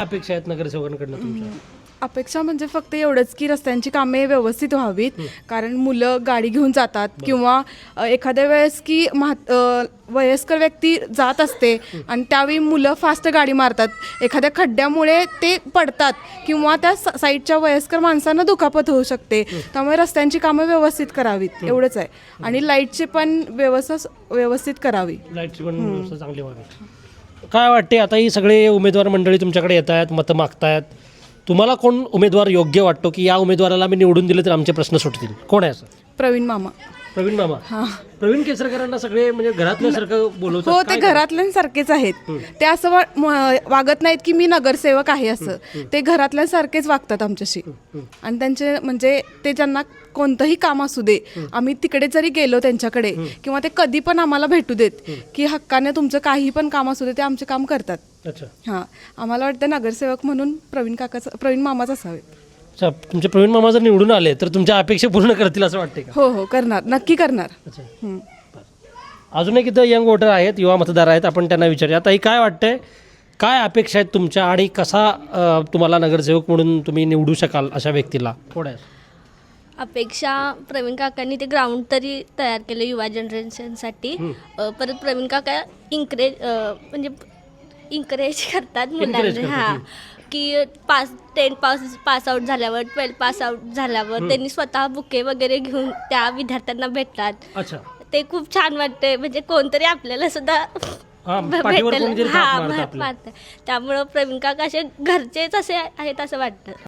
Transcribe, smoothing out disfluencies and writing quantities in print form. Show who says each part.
Speaker 1: अपेक्षा आहेत नगरसेवकांकडनं तुमच्या?
Speaker 2: अपेक्षा म्हणजे फक्त एवढंच की रस्त्यांची कामे व्यवस्थित व्हावीत, कारण मुलं गाडी घेऊन जातात किंवा एखाद्या वेळेस की वयस्कर व्यक्ती जात असते आणि त्यावेळी मुलं फास्ट गाडी मारतात, एखाद्या खड्ड्यामुळे ते पडतात किंवा त्या साईडच्या वयस्कर माणसांना दुखापत होऊ शकते. त्यामुळे रस्त्यांची कामं व्यवस्थित करावीत एवढंच आहे. आणि लाईटची पण व्यवस्थित करावी.
Speaker 1: लाईटची पण व्यवस्था चांगली व्हावी. काय वाटते आता ही सगळे उमेदवार मंडळी तुमच्याकडे येत आहेत, मतं मागतायत, तुम्हाला कोण उमेदवार योग्य वाटतो की या उमेदवाराला मी निवडून दिले तर आमचे प्रश्न सुटतील? कोण आहे असं?
Speaker 2: प्रवीण मामा.
Speaker 1: प्रवीण मामा.
Speaker 2: हां.
Speaker 1: प्रवीण केसरकरांना सगळे म्हणजे घरातल्यासारखं बोलवतात?
Speaker 2: हो, ते घरातल्यांसारखेच आहेत. ते असं वागत नाहीत की मी नगरसेवक आहे असं. ते घरातल्यांसारखेच वागतात आमच्याशी. आणि त्यांचे म्हणजे ते ज्यांना कोणतंही काम असू दे, आम्ही तिकडे जरी गेलो त्यांच्याकडे किंवा ते कधी पण आम्हाला भेटू देत की हक्काने तुमचं काही पण काम असू दे, ते आमचे काम करतात.
Speaker 1: अच्छा.
Speaker 2: हां, आम्हाला वाटतं नगरसेवक म्हणून प्रवीण मामाच असावे.
Speaker 1: अच्छा, तुमचे प्रवीण मामा जर निवडून आले तर तुमच्या अपेक्षा पूर्ण करतील असं वाटते का?
Speaker 2: हो, करणार, नक्की करणार.
Speaker 1: अच्छा. अजून एक इथं यंग वोटर आहेत, युवा मतदार आहेत, आपण त्यांना विचारूया. आता ही काय वाटतंय, काय अपेक्षा आहेत तुमच्या आणि कसा तुम्हाला नगरसेवक म्हणून तुम्ही निवडू शकाल अशा व्यक्तीला? कोण आहे?
Speaker 3: अपेक्षा, प्रवीण काकांनी ते ग्राउंड तरी तयार केलं युवा जनरेशनसाठी. परत प्रवीण काका म्हणजे इन्करेज करतात मुलांना. हां, की 10 पास आउट झाल्यावर, 12 पास आउट झाल्यावर त्यांनी स्वतः बुके वगैरे घेऊन त्या विद्यार्थ्यांना भेटतात.
Speaker 1: अच्छा.
Speaker 3: ते खूप छान वाटते, म्हणजे कोणतरी आपल्याला सुद्धा
Speaker 1: पाठीवर कोणीतरी थाप मारतं आपल्या.
Speaker 3: मारतं. त्यामुळं प्रवीण काका असे घरचेच असे आहेत असं वाटतं.